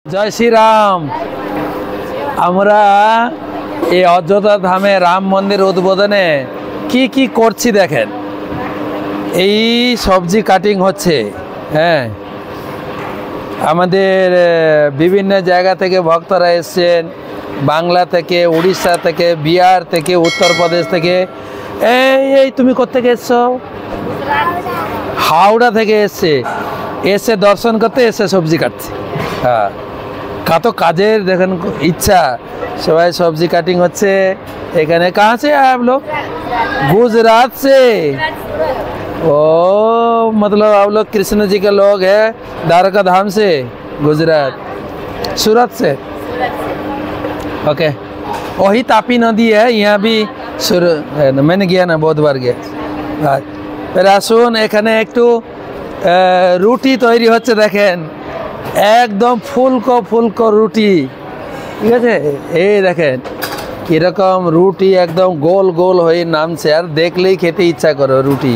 जय श्री राम। আমরা এই অযোধ্যা ধামে রাম মন্দির উদ্বোধনে কি করছি দেখেন। এই সবজি কাটিং হচ্ছে। হ্যাঁ, আমাদের বিভিন্ন জায়গা থেকে ভক্তরা এসেছেন, বাংলা থেকে, উড়িষ্যা থেকে, বিহার থেকে, উত্তরপ্রদেশ থেকে। এই তুমি কোত্থেকে এসছো? হাওড়া থেকে এসে দর্শন করতে এসে সবজি কাটছে। হ্যাঁ, কত কাজের দেখেন ইচ্ছা, সবাই সब्जी कटिंग होच्छे। एखाने कहाँ से आए आप लोग? गुजरात से। ओ मतलब आप लोग कृष्ण जी के लोग हैं, द्वारका धाम से, गुजरात, सूरत से। ओके, वही तापी नदी है, यहाँ भी मैंने गया ना, बहुत बार गया। फिर आसुन एखाने एकटू रुटी तैरी होच्छे देखें, एकदम फुलको रुटी। ठीक है, ये देखें किरकम रुटी एकदम गोल गोल हो नामছে, আর দেখলেই খেতে ইচ্ছা করে রুটি।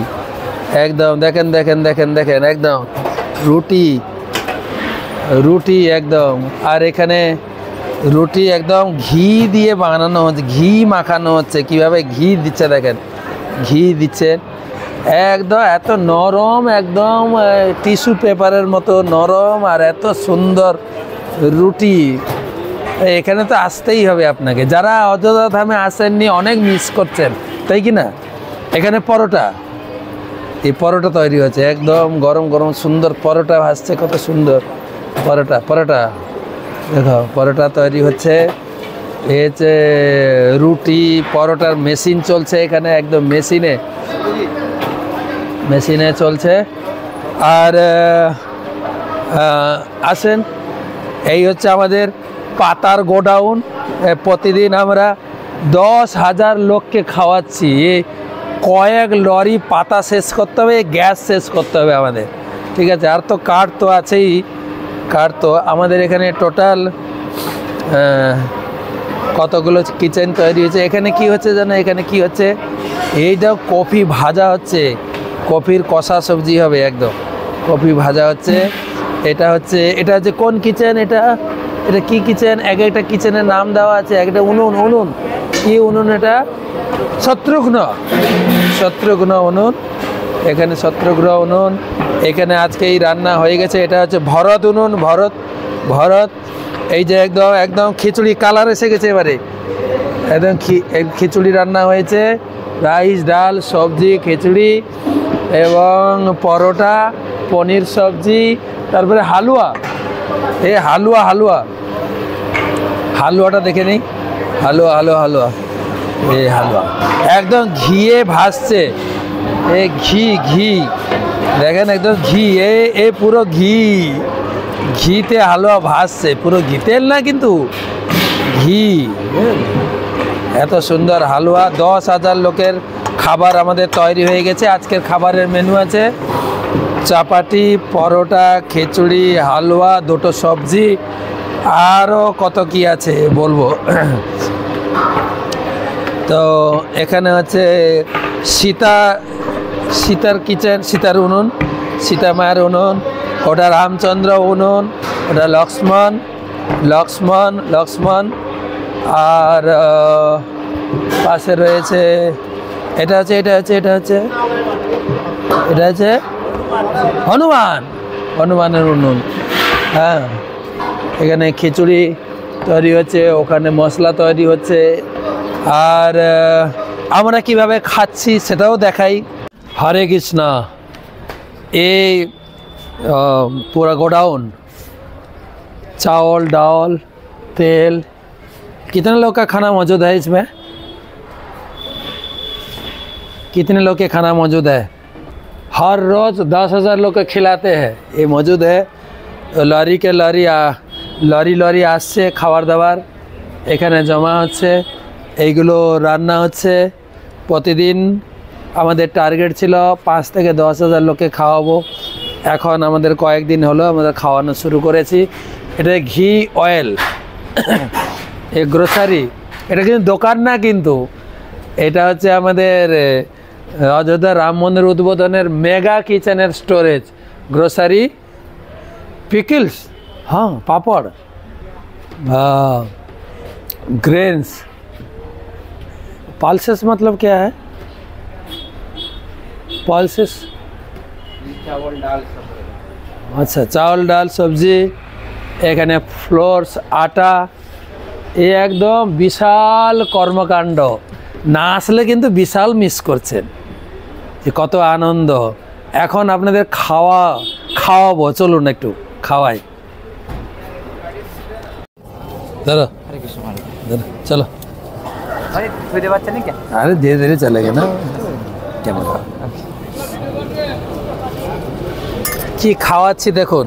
একদম দেখেন দেখেন দেখেন দেখেন একদম রুটি একদম। আর এখানে রুটি একদম ঘি দিয়ে বানানো হচ্ছে, ঘি মাখানো হচ্ছে। কিভাবে ঘি দিচ্ছে দেখেন, ঘি দিচ্ছে একদম এত নরম, একদম টিস্যু পেপারের মতো নরম, আর এত সুন্দর রুটি। এখানে তো আসতেই হবে আপনাকে, যারা অযোধ্যা ধামে আসেননি অনেক মিস করছেন, তাই কি না? এখানে পরোটা, এই পরোটা তৈরি হচ্ছে একদম গরম গরম সুন্দর পরোটা ভাসছে, কত সুন্দর পরোটা দেখো, পরোটা তৈরি হচ্ছে। এই হচ্ছে রুটি, পরোটার মেশিন চলছে এখানে, একদম মেশিনে চলছে। আর আসেন, এই হচ্ছে আমাদের পাতার গোডাউন। প্রতিদিন আমরা 10,000 লোককে খাওয়াচ্ছি। কয়েক লরি পাতা শেষ করতে হবে, গ্যাস শেষ করতে হবে আমাদের। ঠিক আছে, আর তো কাঠ তো আছেই, কাঠ তো আমাদের এখানে টোটাল কতগুলো কিচেন তৈরি হয়েছে। এখানে কি হচ্ছে জানো, এখানে কি হচ্ছে, এইটা কফি ভাজা হচ্ছে, কফির কষা সবজি হবে একদম, কফি ভাজা হচ্ছে। এটা হচ্ছে কোন কিচেন? এটা কি কিচেন? একটা কিচেনের নাম দেওয়া আছে, একটা উনুন কি উনুন? এটা শত্রুঘ্ন উনুন। এখানে শত্রুঘ্ন উনুন। এখানে আজকে এই রান্না হয়ে গেছে। এটা হচ্ছে ভরত উনুন, ভরত। এই যে একদম খিচুড়ি কালার এসে গেছে এবারে, একদম খিচুড়ি রান্না হয়েছে, রাইস, ডাল, সবজি, খিচুড়ি এবং পরোটা, পনির সবজি, তারপরে হালুয়া। এই হালুয়াটা দেখে নিই, হালুয়া এই হালুয়া একদম ঘিয়ে ভাসছে। এই ঘি দেখেন, একদম ঘি, এ পুরো ঘিতে হালুয়া ভাসছে, পুরো ঘি, তেল না কিন্তু ঘি। এত সুন্দর হালুয়া। 10,000 লোকের খাবার আমাদের তৈরি হয়ে গেছে। আজকের খাবারের মেনু আছে চাপাটি, পরোটা, খিচুড়ি, হালুয়া, দুটো সবজি, আরও কত কি আছে বলবো। তো এখানে হচ্ছে সীতার কিচেন, সীতার উনুন, সীতা মায়ের উনুন। ওটা রামচন্দ্র উনুন, ওটা লক্ষ্মণ। আর পাশে রয়েছে এটা হচ্ছে হনুমানের উনুন। হ্যাঁ, এখানে খিচুড়ি তৈরি হচ্ছে, ওখানে মশলা তৈরি হচ্ছে। আর আমরা কিভাবে খাচ্ছি সেটাও দেখাই। হরে কৃষ্ণ। এই पूरा गोडाउन, चावल, दाल, तेल। कितने लोग का खाना मौजूद है इसमें? कितने लोग के खाना मौजूद है? हर रोज़ 10,000 लोग को खिलाते हैं। ये मौजूद है, लॉरी के लॉरी আসছে খাবার দাবার, এখানে জমা হচ্ছে, এইগুলো রান্না হচ্ছে। প্রতিদিন আমাদের টার্গেট ছিল 5 থেকে 10,000 লোককে খাওয়াবো। এখন আমাদের কয়েকদিন হলো আমরা খাওয়ানো শুরু করেছি। এটা ঘি অয়েল, এই গ্রোসারি। এটা কিন্তু দোকান না, কিন্তু এটা হচ্ছে আমাদের অযোধ্যা রাম মন্দির উদ্বোধনের মেগা কিচেনের স্টোরেজ, গ্রোসারি, পিকলস, हाँ पापड़, हाँ, ग्रेन्स। पल्सेस मतलब क्या है? पल्सेस चावल डाल अच्छा, चावल डाल सब्जी, এখানে ফ্লোরস আটা। এই একদম বিশাল কর্মকাণ্ড, না আসলে কিন্তু বিশাল মিস করছেন যে কত আনন্দ। এখন আপনাদের খাওয়াবো, চলুন একটু খাওয়াই। ধরো ধরো, চলো। अरे खुदे बात चलें क्या? अरे धीरे धीरे चलेगा ना, क्या मतलब। কি খাওয়াচ্ছি দেখুন,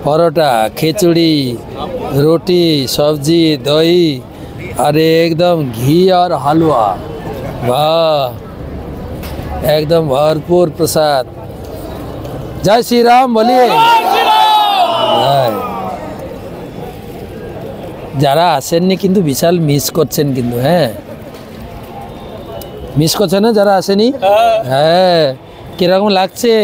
পরোটা, খিচুড়ি, रोटी, सब्जी, दही, अरे एकदम घी और हलवा। वाह, एकदम भरपूर प्रसाद। जय श्री राम बोलिए। যারা আসেননি কিন্তু বিশাল মিস করছেন কিন্তু, হ্যাঁ মিস করছেন না যারা আসেনি। হ্যাঁ, কিরকম লাগছে?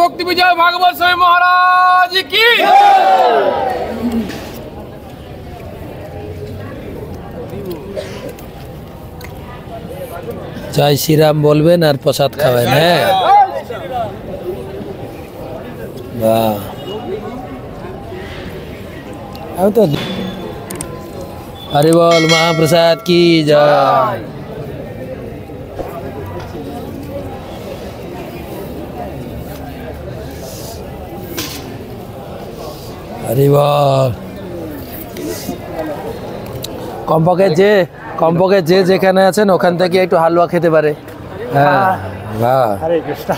ভক্তি বিজয় ভাগবত স্বামী মহারাজ কি। জয় শ্রীরাম বলবেন আর প্রসাদ খাবেন। হ্যাঁ, वाह। अब तो हरि बोल महाप्रसाद की जय। हरि बोल। কমপক্ষে যে যেখানে আছেন ওখান থেকে একটু হালুয়া খেতে পারে। হ্যাঁ, বাহ। হরে কৃষ্ণ।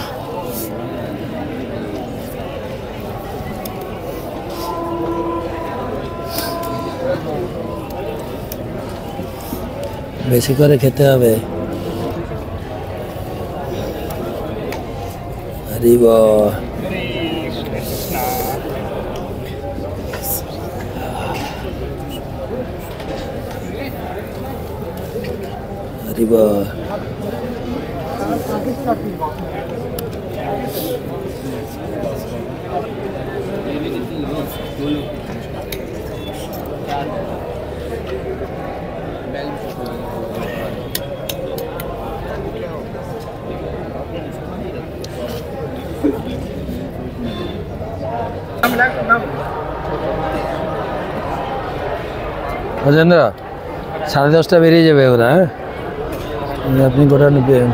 বেশি করে খেতে হবে। হরি বল। হরি বল। অজেন্দ্র, 10:30 বেরিয়ে যাবে ওরা। হ্যাঁ, আপনি গোটা নেবেন।